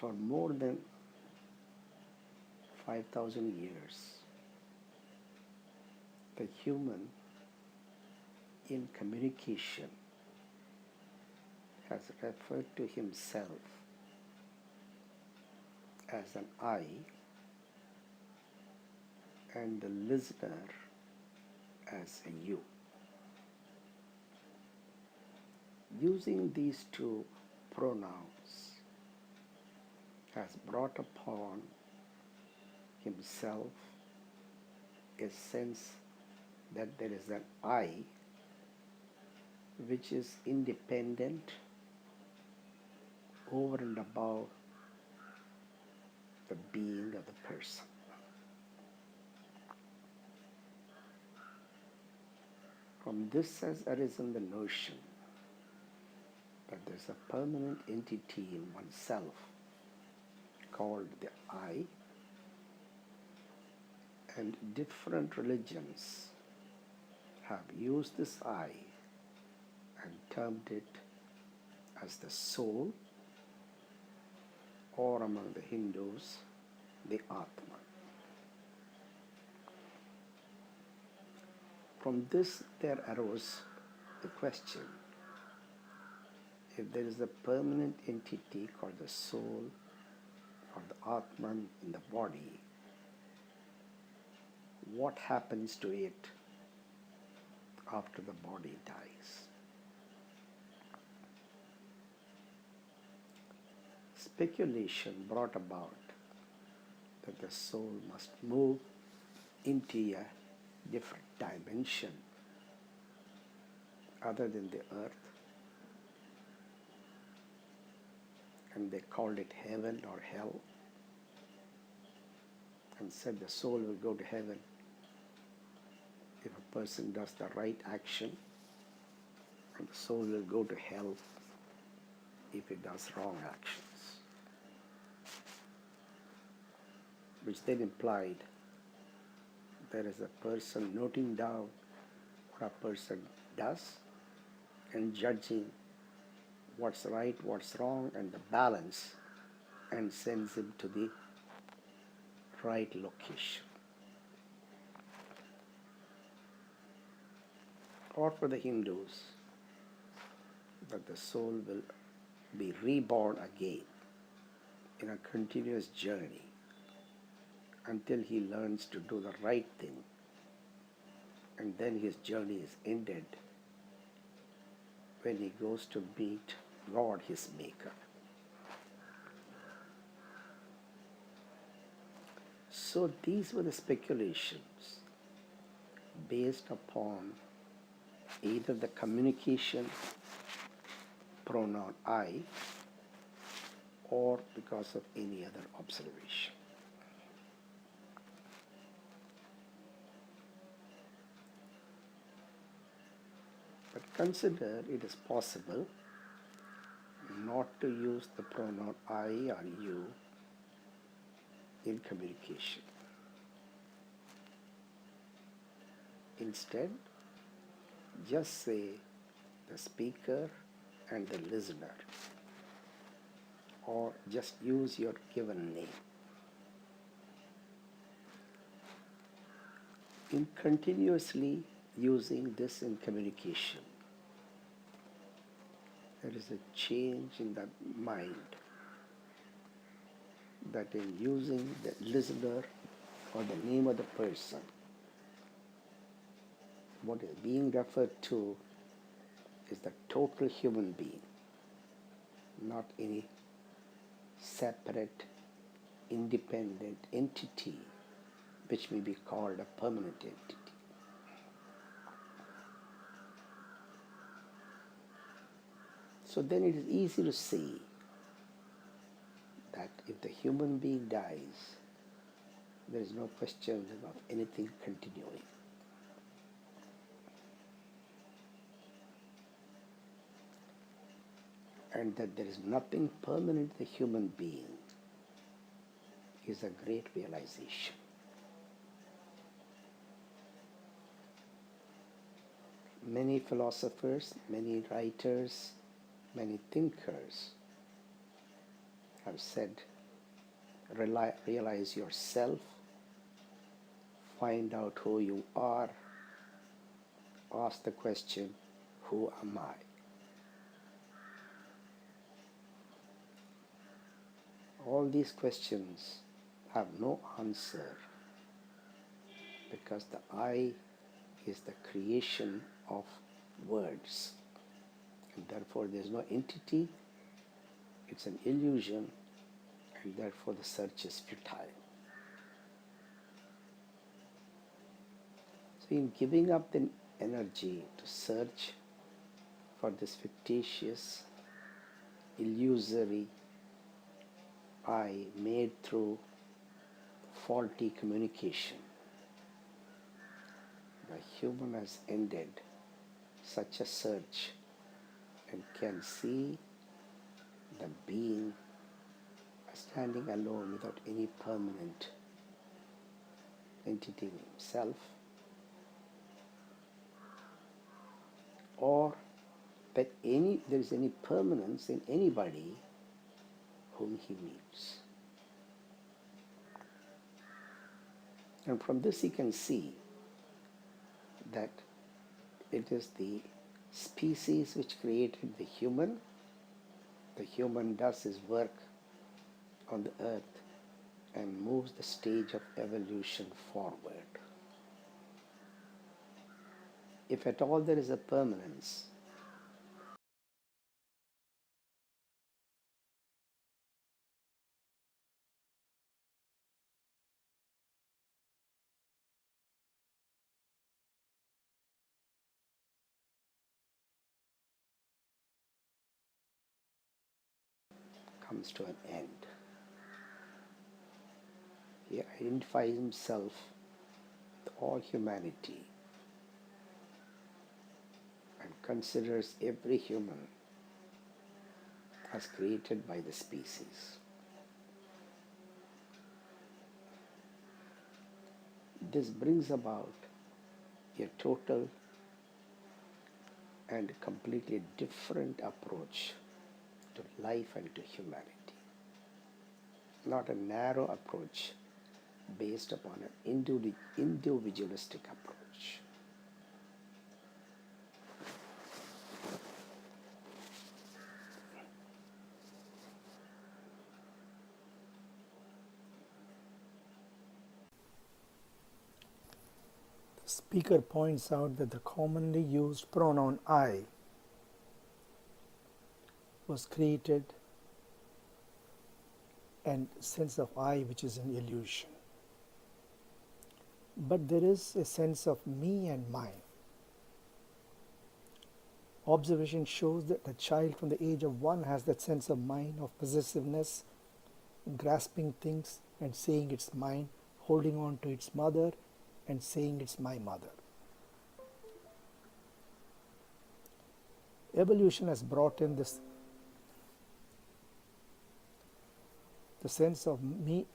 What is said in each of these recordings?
for more than 5,000 years, the human in communication has referred to himself as an I and the listener as a you. Using these two pronouns has brought upon himself a sense that there is an I which is independent over and above the being of the person. From this has arisen the notion that there is a permanent entity in oneself called the I, and different religions have used this I and termed it as the soul, or among the Hindus, the Atman. From this there arose the question, if there is a permanent entity called the soul or the Atman in the body, what happens to it after the body dies? Speculation brought about that the soul must move into a different dimension other than the earth, and they called it heaven or hell, and said the soul will go to heaven if a person does the right action, and the soul will go to hell if it does wrong actions, which then implied there is a person noting down what a person does and judging what's right, what's wrong, and the balance, and sends him to the right location. Or for the Hindus, that the soul will be reborn again in a continuous journey until he learns to do the right thing, and then his journey is ended when he goes to meet God, his Maker. So these were the speculations based upon either the communication pronoun I, or because of any other observation. But consider it is possible not to use the pronoun I or you in communication. Instead, just say the speaker and the listener, or just use your given name. In continuously using this in communication, there is a change in the mind, that in using the listener or the name of the person, what is being referred to is the total human being, not any separate, independent entity which may be called a permanent entity. So then it is easy to see that if the human being dies, there is no question of anything continuing. And that there is nothing permanent in the human being is a great realization. Many philosophers, many writers, many thinkers have said realize yourself, find out who you are, ask the question, who am I? All these questions have no answer because the I is the creation of words, and therefore there is no entity, it's an illusion, and therefore the search is futile. So in giving up the energy to search for this fictitious, illusory I made through faulty communication, the human has ended such a search and can see the being standing alone without any permanent entity in himself, or that there is any permanence in anybody whom he meets. And from this he can see that it is the species which created the human. The human does his work on the earth and moves the stage of evolution forward. If at all there is a permanence, comes to an end. He identifies himself with all humanity and considers every human as created by the species. This brings about a total and completely different approach to life and to humanity. Not a narrow approach based upon an individualistic approach. The speaker points out that the commonly used pronoun I was created and sense of I which is an illusion. But there is a sense of me and mine. Observation shows that the child from the age of 1 has that sense of mine, of possessiveness, grasping things and saying it's mine, holding on to its mother and saying it's my mother. Evolution has brought in the sense of me.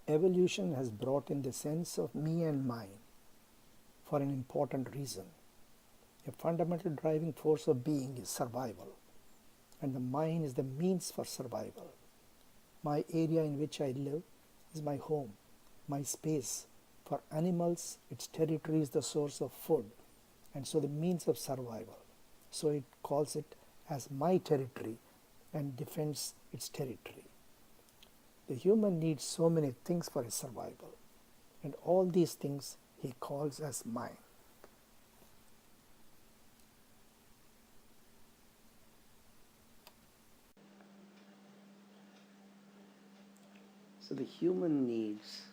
Evolution has brought in the sense of me and mine for an important reason. A fundamental driving force of being is survival, and the mind is the means for survival. My area in which I live is my home, my space. For animals, its territory is the source of food, and so the means of survival. So it calls it as my territory and defends its territory. The human needs so many things for his survival, and all these things he calls as mine. So the human needs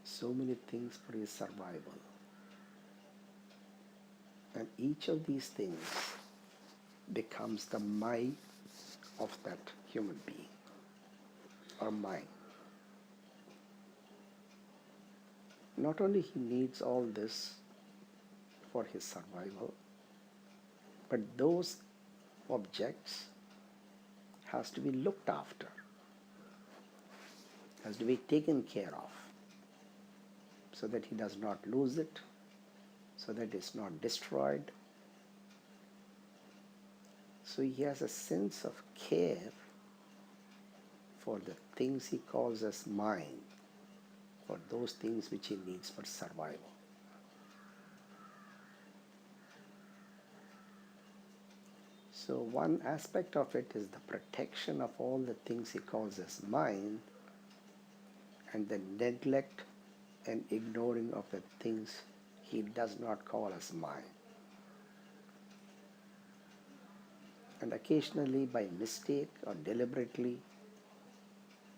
so many things for his survival. And each of these things becomes the mind of that human being or mind. Not only he needs all this for his survival, but those objects has to be looked after, has to be taken care of, so that he does not lose it, so that it's not destroyed. So he has a sense of care for the things he calls as mine, for those things which he needs for survival. So one aspect of it is the protection of all the things he calls as mine, and the neglect and ignoring of the things he does not call as mine. And occasionally, by mistake or deliberately,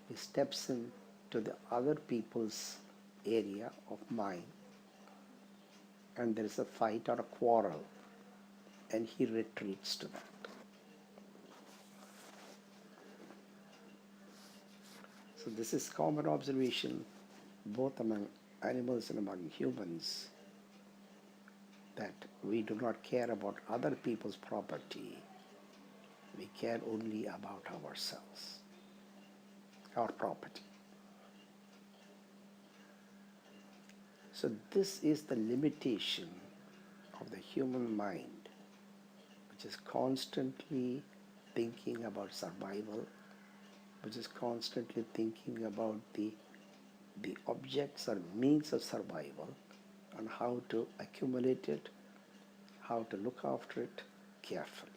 he steps into the other people's area of mine, and there is a fight or a quarrel, and he retreats to that. So this is common observation both among animals and among humans, that we do not care about other people's property. We care only about ourselves, our property. So this is the limitation of the human mind, which is constantly thinking about survival, which is constantly thinking about the objects or means of survival and how to accumulate it, how to look after it carefully.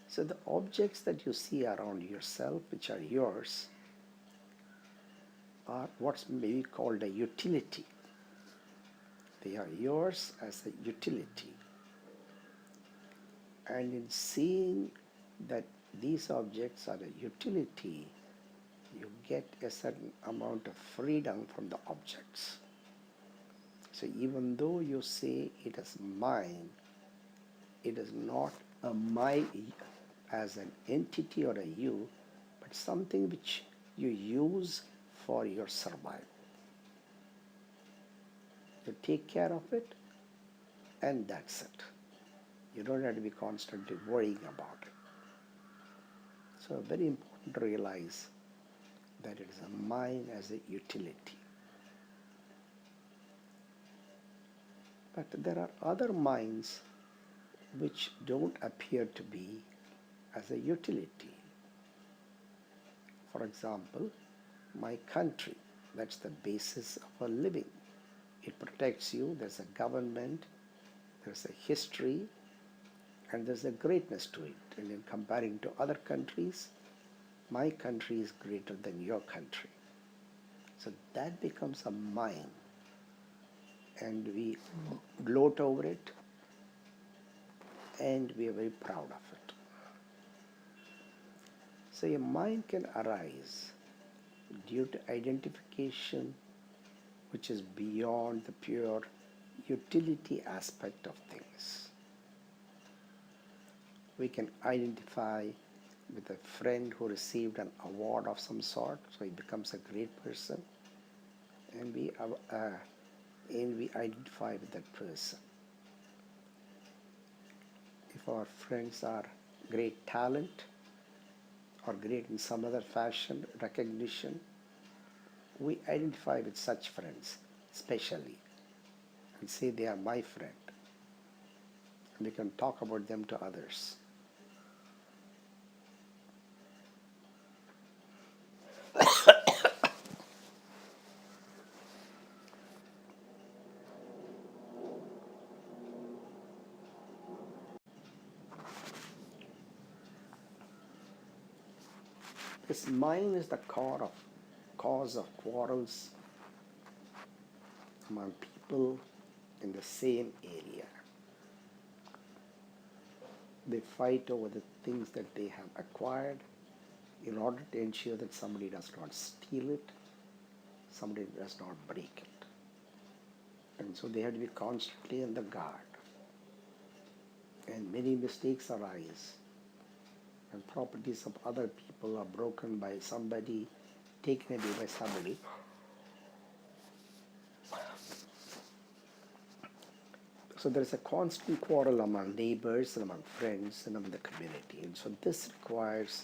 So the objects that you see around yourself, which are yours, are what's maybe called a utility. They are yours as a utility. And in seeing that these objects are a utility, you get a certain amount of freedom from the objects. So even though you say it is mine, it is not a my as an entity or a you, but something which you use for your survival. You take care of it, and that's it. You don't have to be constantly worrying about it. So very important to realize that it is a mine as a utility. But there are other mines which don't appear to be as a utility. For example, my country, that's the basis of a living. It protects you, there's a government, there's a history, and there's a greatness to it. And in comparing to other countries, my country is greater than your country. So that becomes a mine, and we gloat over it, and we are very proud of it. So a mine can arise due to identification which is beyond the pure utility aspect of things. We can identify with a friend who received an award of some sort, so he becomes a great person, and we identify with that person. If our friends are great talent or great in some other fashion, recognition, we identify with such friends specially and say they are my friend. And we can talk about them to others. This mine is the cause of quarrels among people in the same area. They fight over the things that they have acquired in order to ensure that somebody does not steal it, somebody does not break it. And so they have to be constantly on the guard. And many mistakes arise, and properties of other people are broken by somebody, taken away by somebody. So there is a constant quarrel among neighbors and among friends and among the community. And so this requires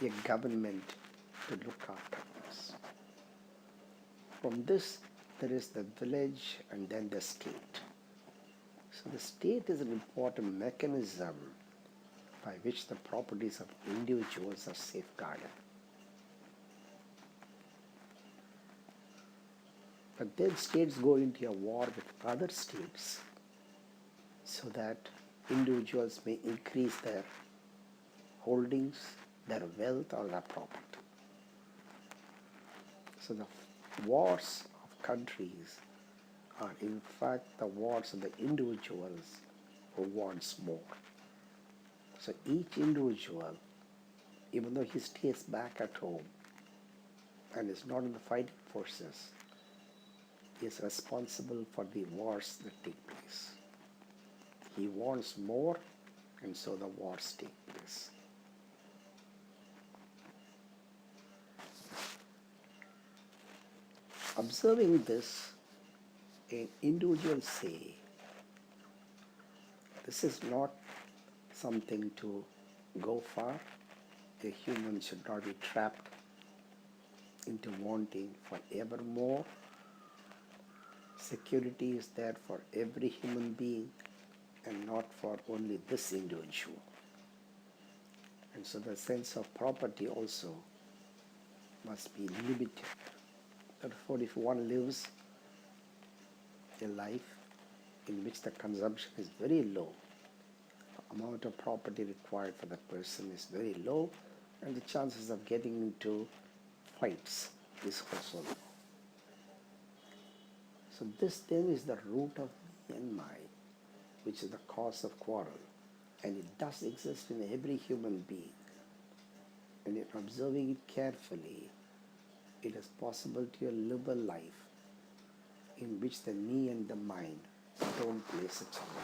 a government to look after this. From this there is the village and then the state. So the state is an important mechanism by which the properties of individuals are safeguarded. But then states go into a war with other states so that individuals may increase their holdings, their wealth, or their property. So the wars of countries are in fact the wars of the individuals who wants more. So each individual, even though he stays back at home and is not in the fighting forces, is responsible for the wars that take place. He wants more, and so the wars take place. Observing this, an individual say, this is not something to go far. A human should not be trapped into wanting for ever more. Security is there for every human being and not for only this individual. And so the sense of property also must be limited. Therefore, if one lives a life in which the consumption is very low, the amount of property required for the person is very low, and the chances of getting into fights is also low. So this then is the root of me and mine, which is the cause of quarrel. And it does exist in every human being. And in observing it carefully, it is possible to live a life in which the me and the mine don't play such a role.